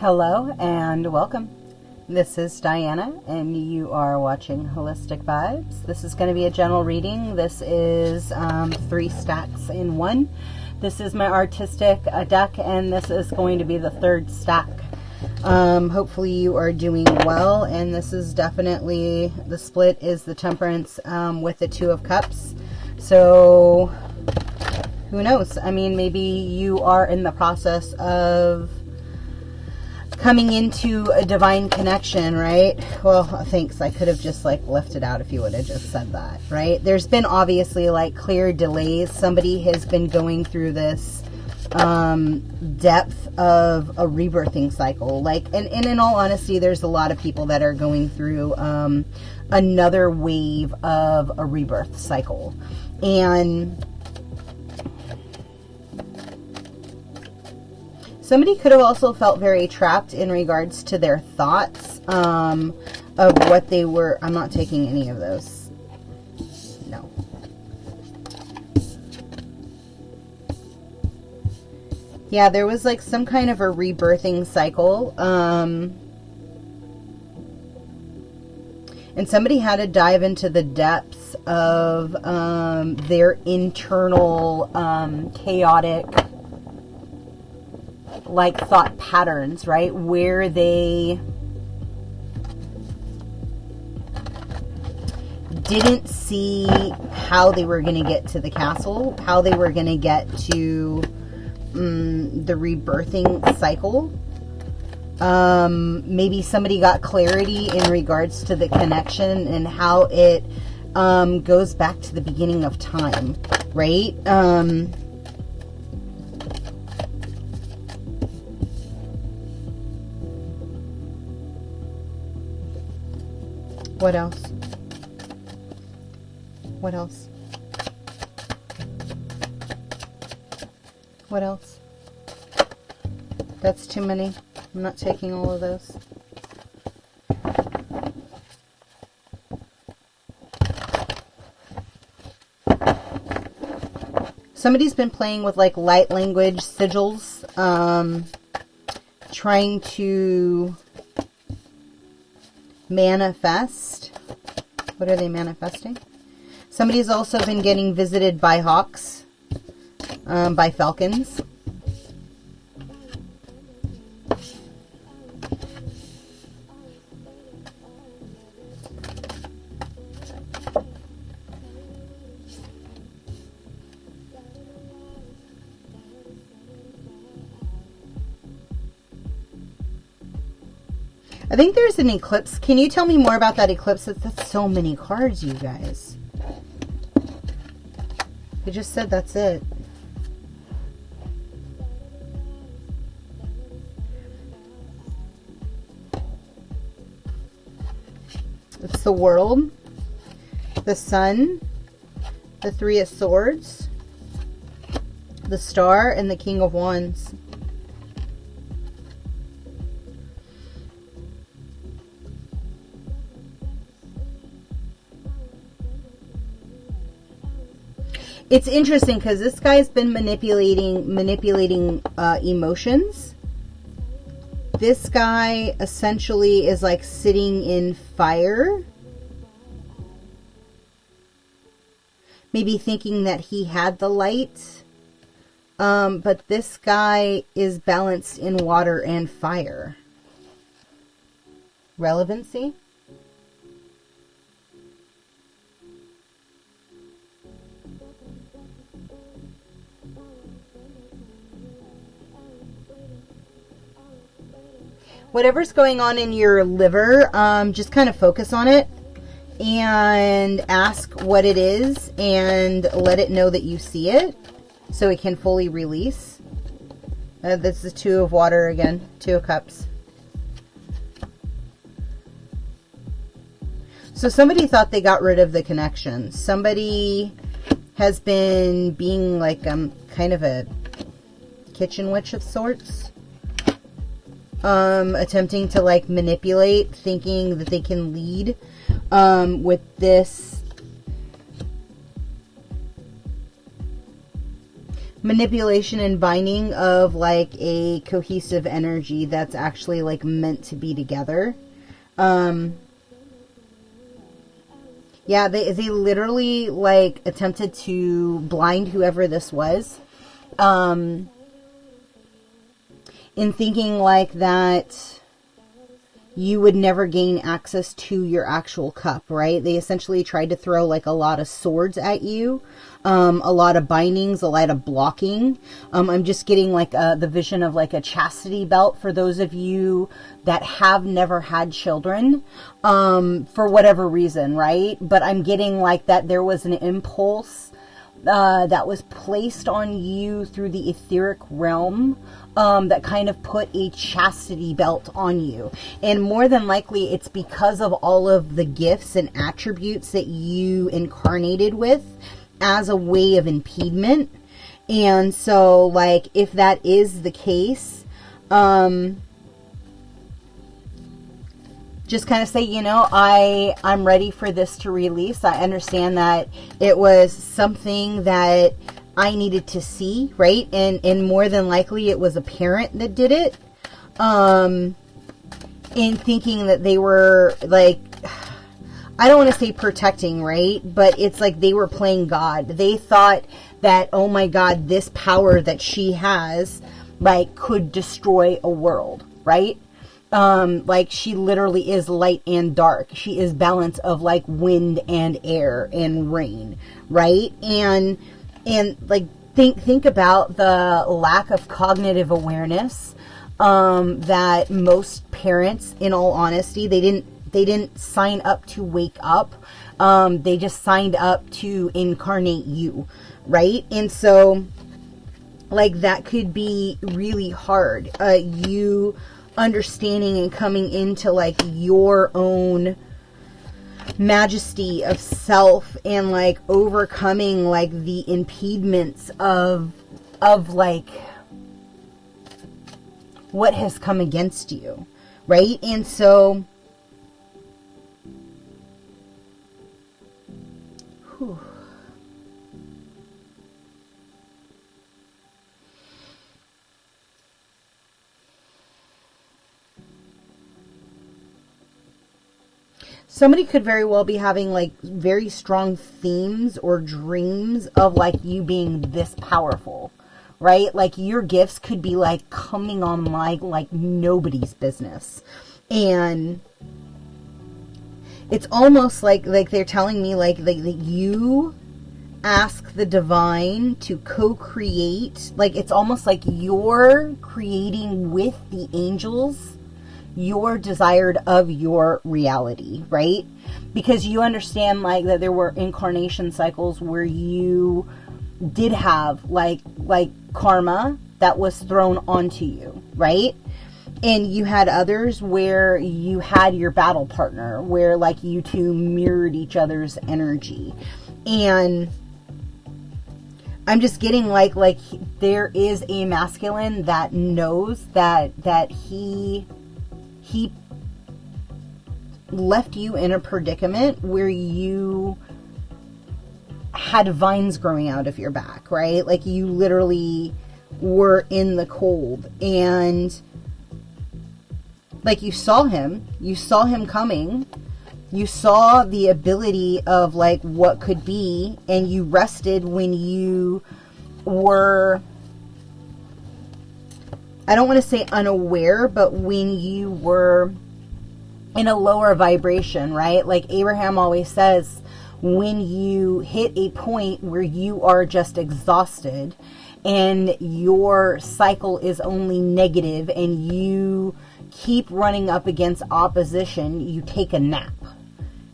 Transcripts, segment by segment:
Hello and welcome. This is Diana and you are watching Holistic Vibes. This is going to be a general reading. This is 3 stacks in one. This is my artistic deck and this is going to be the 3rd stack. Hopefully you are doing well, and this is definitely, the split is the Temperance with the 2 of Cups. So who knows? I mean, maybe you are in the process of coming into a divine connection, right? Well, thanks. I could have just left it out if you would have just said that, right? There's been obviously clear delays. Somebody has been going through this depth of a rebirthing cycle. And in all honesty, there's a lot of people that are going through another wave of a rebirth cycle. And somebody could have also felt very trapped in regards to their thoughts of what they were. I'm not taking any of those. No. Yeah, there was some kind of a rebirthing cycle. And somebody had to dive into the depths of their internal chaotic thought patterns, right? Where they didn't see how they were going to get to the castle, how they were going to get to the rebirthing cycle. Maybe somebody got clarity in regards to the connection and how it goes back to the beginning of time, right? What else? What else? What else? That's too many. I'm not taking all of those. Somebody's been playing with light language sigils, trying to manifest. What are they manifesting? Somebody's also been getting visited by hawks, by falcons. I think there's an eclipse. Can you tell me more about that eclipse? That's so many cards, you guys. They just said that's it. It's the World, the Sun, the 3 of Swords, the Star, and the King of Wands. It's interesting because this guy's been manipulating emotions. This guy essentially is sitting in fire. Maybe thinking that he had the light. But this guy is balanced in water and fire. Relevancy? Whatever's going on in your liver, just kind of focus on it and ask what it is and let it know that you see it so it can fully release. This is 2 of water again, 2 of cups. So somebody thought they got rid of the connection. Somebody has been being kind of a kitchen witch of sorts. Attempting to manipulate, thinking that they can lead with this manipulation and binding of like a cohesive energy that's actually like meant to be together. Yeah, they literally like attempted to blind whoever this was, in thinking like that you would never gain access to your actual cup, right? They essentially tried to throw like a lot of swords at you, a lot of bindings, a lot of blocking. I'm just getting like the vision of like a chastity belt for those of you that have never had children, for whatever reason, right? But I'm getting like that there was an impulse that was placed on you through the etheric realm, that kind of put a chastity belt on you. And more than likely, it's because of all of the gifts and attributes that you incarnated with as a way of impediment. And so, like, if that is the case, just kind of say, you know, I'm ready for this to release. I understand that it was something that I needed to see, right? And more than likely it was a parent that did it. In thinking that they were like, I don't want to say protecting, right? But it's like they were playing God. They thought that, oh my God, this power that she has, like, could destroy a world, right? Like she literally is light and dark. She is balance of like wind and air and rain, right? And like think about the lack of cognitive awareness that most parents, in all honesty, they didn't sign up to wake up. They just signed up to incarnate you, right? And so like that could be really hard. You understanding and coming into like your own majesty of self and like overcoming like the impediments of like what has come against you, right? And so whew. Somebody could very well be having like very strong themes or dreams of like you being this powerful, right? Like your gifts could be like coming on like nobody's business. And it's almost like they're telling me like that you ask the divine to co-create. Like it's almost like you're creating with the angels your desired of your reality, right? Because you understand like that there were incarnation cycles where you did have like karma that was thrown onto you, right? And you had others where you had your battle partner, where like you two mirrored each other's energy. And I'm just getting like there is a masculine that knows that he left you in a predicament where you had vines growing out of your back, right? Like you literally were in the cold, and like you saw him coming, you saw the ability of like what could be, and you rested when you were, I don't want to say unaware, but when you were in a lower vibration, right? Like Abraham always says, when you hit a point where you are just exhausted and your cycle is only negative and you keep running up against opposition, you take a nap.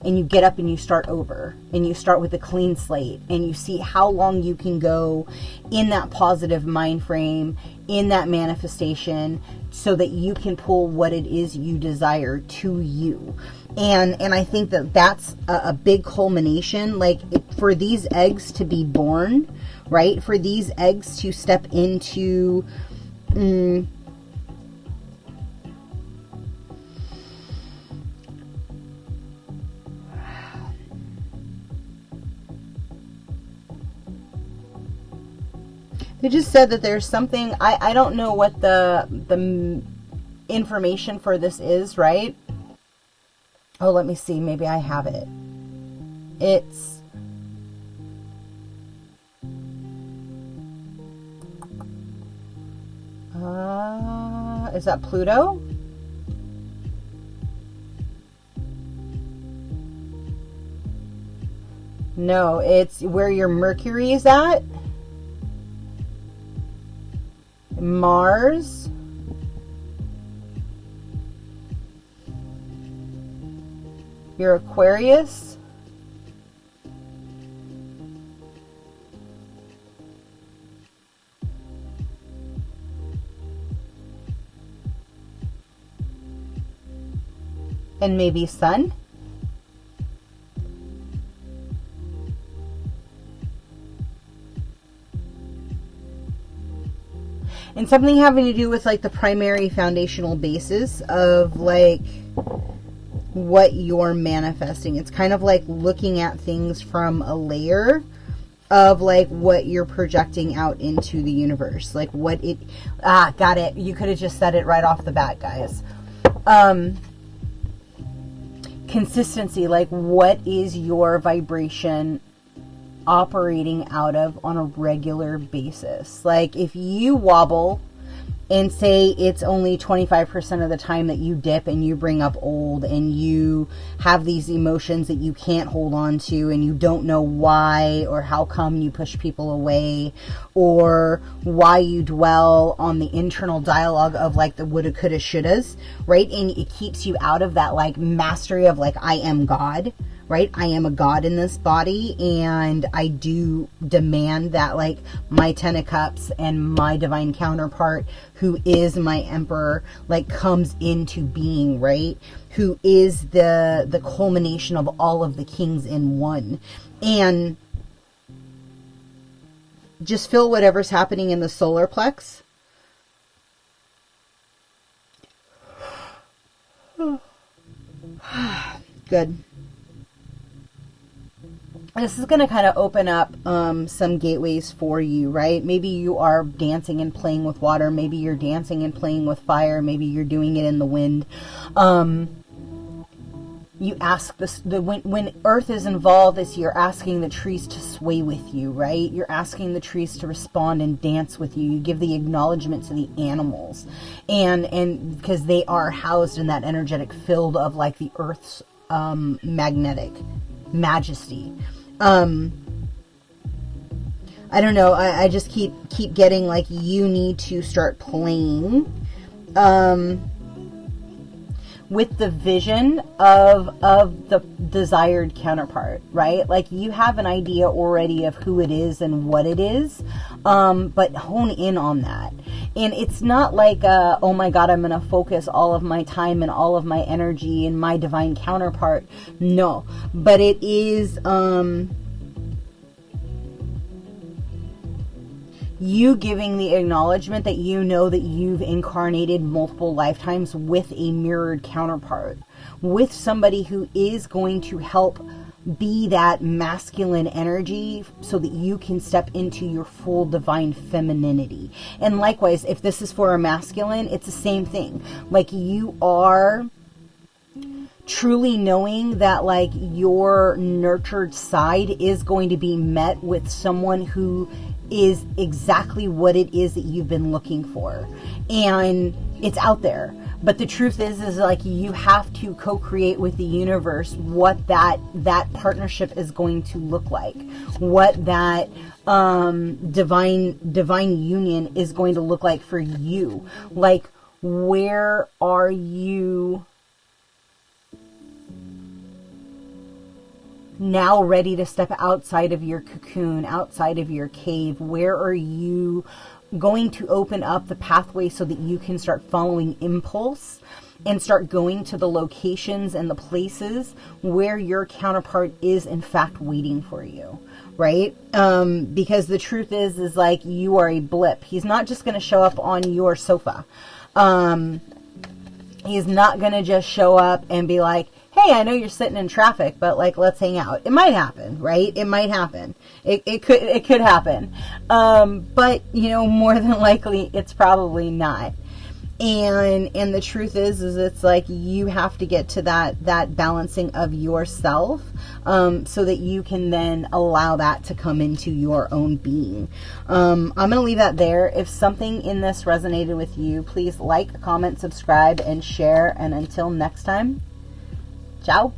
And you get up and you start over, and you start with a clean slate, and you see how long you can go in that positive mind frame, in that manifestation, so that you can pull what it is you desire to you. And I think that that's a big culmination, like for these eggs to be born, right? For these eggs to step into They just said that there's something, I don't know what the information for this is, right? Oh, let me see. Maybe I have it. It's is that Pluto? No, it's where your Mercury is at. Mars. Your Aquarius. And maybe Sun. And something having to do with like the primary foundational basis of like what you're manifesting. It's kind of like looking at things from a layer of like what you're projecting out into the universe. Like what it, got it. You could have just said it right off the bat, guys. Consistency, like what is your vibration operating out of on a regular basis? Like if you wobble and say it's only 25% of the time that you dip and you bring up old and you have these emotions that you can't hold on to and you don't know why or how come you push people away or why you dwell on the internal dialogue of like the woulda, coulda, shouldas, right? And it keeps you out of that like mastery of like, I am God, right? I am a God in this body, and I do demand that like my Ten of Cups and my divine counterpart, who is my Emperor, like comes into being, right? Who is the culmination of all of the kings in one. And just feel whatever's happening in the solar plex. Good. This is going to kind of open up some gateways for you, right? Maybe you are dancing and playing with water. Maybe you're dancing and playing with fire. Maybe you're doing it in the wind. You ask this, when earth is involved, you're asking the trees to sway with you, right? You're asking the trees to respond and dance with you. You give the acknowledgement to the animals. And because they are housed in that energetic field of like the earth's magnetic majesty. I don't know. I just keep getting like you need to start playing with the vision of the desired counterpart, right? Like you have an idea already of who it is and what it is, but hone in on that. And it's not like, oh my God, I'm going to focus all of my time and all of my energy in my divine counterpart. No, but it is, you giving the acknowledgement that you know that you've incarnated multiple lifetimes with a mirrored counterpart, with somebody who is going to help be that masculine energy so that you can step into your full divine femininity. And likewise, if this is for a masculine, it's the same thing. Like you are truly knowing that like your nurtured side is going to be met with someone who is exactly what it is that you've been looking for. And it's out there. But the truth is like you have to co-create with the universe what that partnership is going to look like. What that divine union is going to look like for you. Like, where are you now ready to step outside of your cocoon, outside of your cave? Where are you going to open up the pathway so that you can start following impulse and start going to the locations and the places where your counterpart is in fact waiting for you, right? Because the truth is like you are a blip. He's not just going to show up on your sofa. He's not going to just show up and be like, hey, hey, I know you're sitting in traffic, but like, let's hang out. It might happen, right? It might happen. It could happen. But you know, more than likely, it's probably not. And the truth is it's like you have to get to that balancing of yourself, so that you can then allow that to come into your own being. I'm going to leave that there. If something in this resonated with you, please like, comment, subscribe, and share. And until next time, ciao.